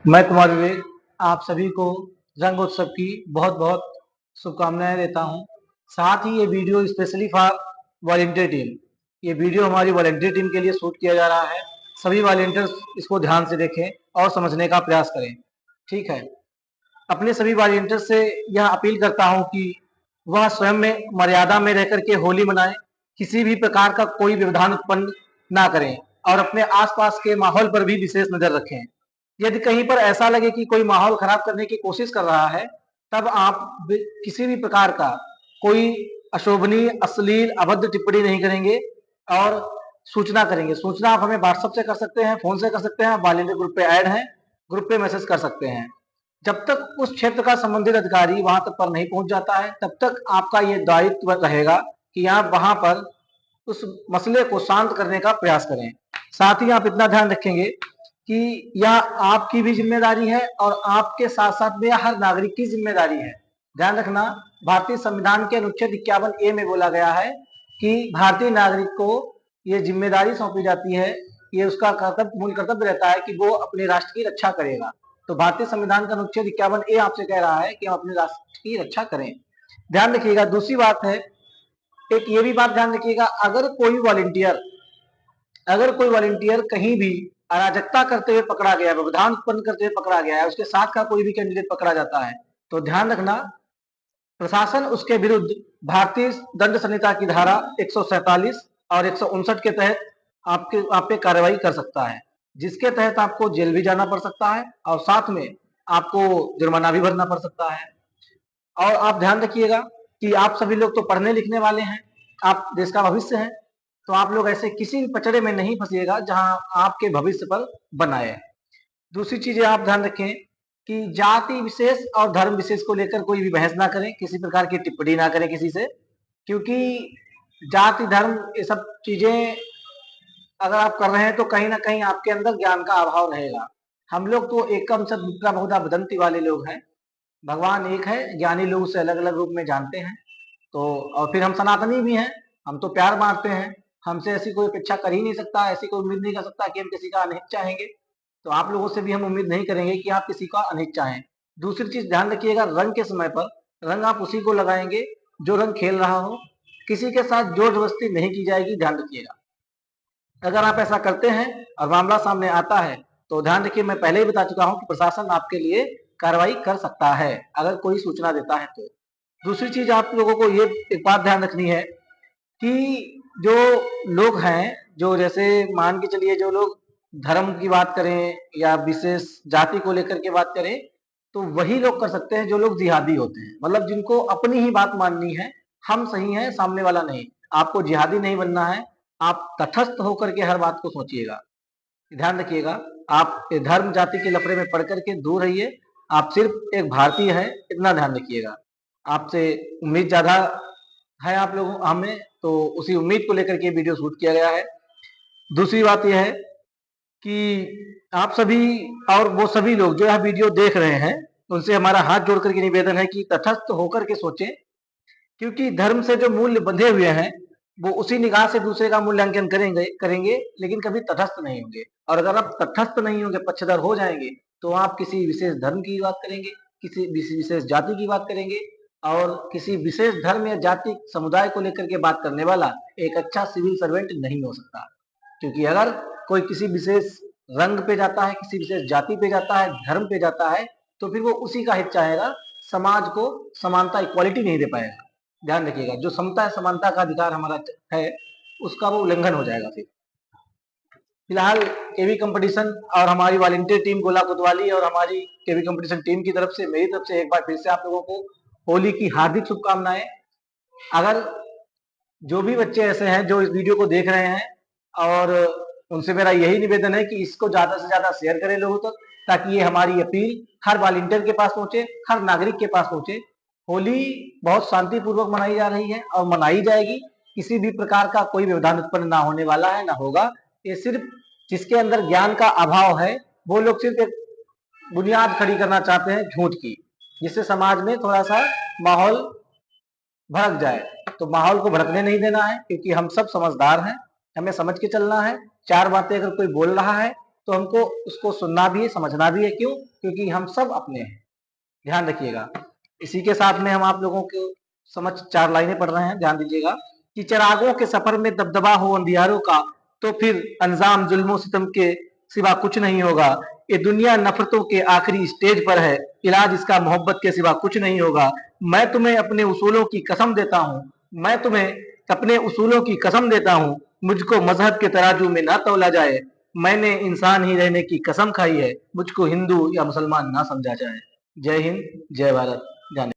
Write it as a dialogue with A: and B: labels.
A: मैं कुमार विवेक आप सभी को रंग उत्सव की बहुत बहुत शुभकामनाएं देता हूं। साथ ही ये video specially for volunteer team, ये वीडियो हमारी वॉलंटियर टीम के लिए शूट किया जा रहा है। सभी वॉलंटियर्स इसको ध्यान से देखें और समझने का प्रयास करें। ठीक है, अपने सभी वॉलंटियर्स से यह अपील करता हूं कि वह स्वयं में मर्यादा में रह करके होली मनाएं, किसी भी प्रकार का कोई व्यवधान उत्पन्न ना करें और अपने आसपास के माहौल पर भी विशेष नजर रखें। यदि कहीं पर ऐसा लगे कि कोई माहौल खराब करने की कोशिश कर रहा है, तब आप किसी भी प्रकार का कोई अशोभनीय, अश्लील, अभद्र टिप्पणी नहीं करेंगे और सूचना करेंगे। सूचना आप हमें व्हाट्सएप से कर सकते हैं, फोन से कर सकते हैं, वॉलंटियर ग्रुप पे ऐड हैं, ग्रुप पे मैसेज कर सकते हैं। जब तक उस क्षेत्र का संबंधित अधिकारी वहां तक पर नहीं पहुंच जाता है, तब तक आपका ये दायित्व रहेगा कि आप वहां पर उस मसले को शांत करने का प्रयास करें। साथ ही आप इतना ध्यान रखेंगे कि यह आपकी भी जिम्मेदारी है और आपके साथ साथ में हर नागरिक की जिम्मेदारी है। ध्यान रखना, भारतीय संविधान के अनुच्छेद 51A में बोला गया है कि भारतीय नागरिक को ये जिम्मेदारी सौंपी जाती है, ये उसका कर्तव्य, मूल कर्तव्य रहता है कि वो अपने राष्ट्र की रक्षा करेगा। तो भारतीय संविधान का अनुच्छेद 51A आपसे कह रहा है कि हम अपने राष्ट्र की रक्षा करें। ध्यान रखिएगा। दूसरी बात है, एक ये भी बात ध्यान रखिएगा, अगर कोई वॉलंटियर कहीं भी अराजकता करते हुए पकड़ा गया, व्यवधान उत्पन्न करते हुए पकड़ा गया है, उसके साथ का कोई भी कैंडिडेट पकड़ा जाता है, तो ध्यान रखना, प्रशासन उसके विरुद्ध भारतीय दंड संहिता की धारा 147 और 159 के तहत आप पे कार्रवाई कर सकता है, जिसके तहत आपको जेल भी जाना पड़ सकता है और साथ में आपको जुर्माना भी भरना पड़ सकता है। और आप ध्यान रखिएगा कि आप सभी लोग तो पढ़ने लिखने वाले हैं, आप देश का भविष्य हैं, तो आप लोग ऐसे किसी भी पचड़े में नहीं फंसिएगा जहां आपके भविष्य पर बनाए। दूसरी चीजें आप ध्यान रखें कि जाति विशेष और धर्म विशेष को लेकर कोई भी बहस ना करें, किसी प्रकार की टिप्पणी ना करें किसी से, क्योंकि जाति, धर्म, ये सब चीजें अगर आप कर रहे हैं तो कहीं ना कहीं आपके अंदर ज्ञान का अभाव रहेगा। हम लोग तो एकम सद विप्रा बहुधा वदंती वाले लोग हैं। भगवान एक है, ज्ञानी लोग उसे अलग अलग रूप में जानते हैं। तो और फिर हम सनातनी भी हैं, हम तो प्यार मारते हैं, हमसे ऐसी कोई अपेक्षा कर ही नहीं सकता, ऐसी कोई उम्मीद नहीं कर सकता कि हम किसी का अनहित चाहेंगे। तो आप लोगों से भी हम उम्मीद नहीं करेंगे कि आप किसी का अनहित चाहें। दूसरी चीज ध्यान रखिएगा, रंग के समय पर रंग आप उसी को लगाएंगे जो रंग खेल रहा हो, किसी के साथ जोर जबरदस्ती नहीं की जाएगी, ध्यान रखिएगा। अगर आप ऐसा करते हैं और मामला सामने आता है, तो ध्यान रखिए, मैं पहले ही बता चुका हूं कि प्रशासन आपके लिए कार्रवाई कर सकता है अगर कोई सूचना देता है तो। दूसरी चीज आप लोगों को ये एक बात ध्यान रखनी है कि जो लोग हैं, जो जैसे मान के चलिए, जो लोग धर्म की बात करें या विशेष जाति को लेकर के बात करें, तो वही लोग कर सकते हैं जो लोग जिहादी होते हैं, मतलब जिनको अपनी ही बात माननी है, हम सही हैं, सामने वाला नहीं। आपको जिहादी नहीं बनना है, आप तटस्थ होकर के हर बात को सोचिएगा। ध्यान रखिएगा, आप धर्म जाति के लफड़े में पड़ करके दूर रहिए, आप सिर्फ एक भारतीय है, इतना ध्यान रखिएगा। आपसे उम्मीद ज्यादा है आप लोगों हमें, तो उसी उम्मीद को लेकर के वीडियो शूट किया गया है। दूसरी बात यह है कि आप सभी और वो सभी लोग जो यह वीडियो देख रहे हैं, उनसे हमारा हाथ जोड़ करके निवेदन है कि तटस्थ होकर के सोचें, क्योंकि धर्म से जो मूल्य बंधे हुए हैं, वो उसी निगाह से दूसरे का मूल्यांकन करेंगे करेंगे लेकिन कभी तटस्थ नहीं होंगे। और अगर आप तटस्थ नहीं होंगे, पक्षधर हो जाएंगे, तो आप किसी विशेष धर्म की बात करेंगे, किसी विशेष जाति की बात करेंगे, और किसी विशेष धर्म या जाति समुदाय को लेकर के बात करने वाला एक अच्छा सिविल सर्वेंट नहीं हो सकता। क्योंकि अगर कोई किसी विशेष रंग पे जाता है, किसी विशेष जाति पे जाता है, धर्म पे जाता है, तो फिर वो उसी का हित चाहेगा, समाज को समानता, इक्वालिटी नहीं दे पाएगा। ध्यान रखिएगा, जो समता समानता का अधिकार हमारा है, उसका वो उल्लंघन हो जाएगा। फिलहाल केवी कंपटीशन और हमारी वॉलंटियर टीम गोला कोतवाली और हमारी केवी कंपटीशन टीम की तरफ से, मेरी तरफ से एक बार फिर से आप लोगों को होली की हार्दिक शुभकामनाएं। अगर जो भी बच्चे ऐसे हैं जो इस वीडियो को देख रहे हैं, और उनसे मेरा यही निवेदन है कि इसको ज्यादा से ज्यादा शेयर करें लोगों तक, ताकि ये हमारी अपील हर वॉलंटियर के पास पहुंचे, हर नागरिक के पास पहुंचे। होली बहुत शांतिपूर्वक मनाई जा रही है और मनाई जाएगी, किसी भी प्रकार का कोई व्यवधान उत्पन्न ना होने वाला है, ना होगा। ये सिर्फ जिसके अंदर ज्ञान का अभाव है, वो लोग सिर्फ एक बुनियाद खड़ी करना चाहते हैं झूठ की, जिससे समाज में थोड़ा सा माहौल भड़क जाए। तो माहौल को भड़कने नहीं देना है, क्योंकि हम सब समझदार हैं, हमें समझ के चलना है। चार बातें अगर कोई बोल रहा है तो हमको उसको सुनना भी है, समझना भी है। क्यों? क्योंकि हम सब अपने हैं। ध्यान रखिएगा। इसी के साथ में हम आप लोगों को समझ 4 लाइनें पढ़ रहे हैं, ध्यान दीजिएगा कि चिरागों के सफर में दबदबा हो अंधियारों का, तो फिर अंजाम जुल्मों सितम के सिवा कुछ नहीं होगा। ये दुनिया नफरतों के आखिरी स्टेज पर है, इलाज इसका मोहब्बत के सिवा कुछ नहीं होगा। मैं तुम्हें अपने उसूलों की कसम देता हूँ, मैं तुम्हें अपने उसूलों की कसम देता हूँ, मुझको मजहब के तराजू में ना तौला जाए। मैंने इंसान ही रहने की कसम खाई है, मुझको हिंदू या मुसलमान ना समझा जाए। जय हिंद, जय भारत। जाने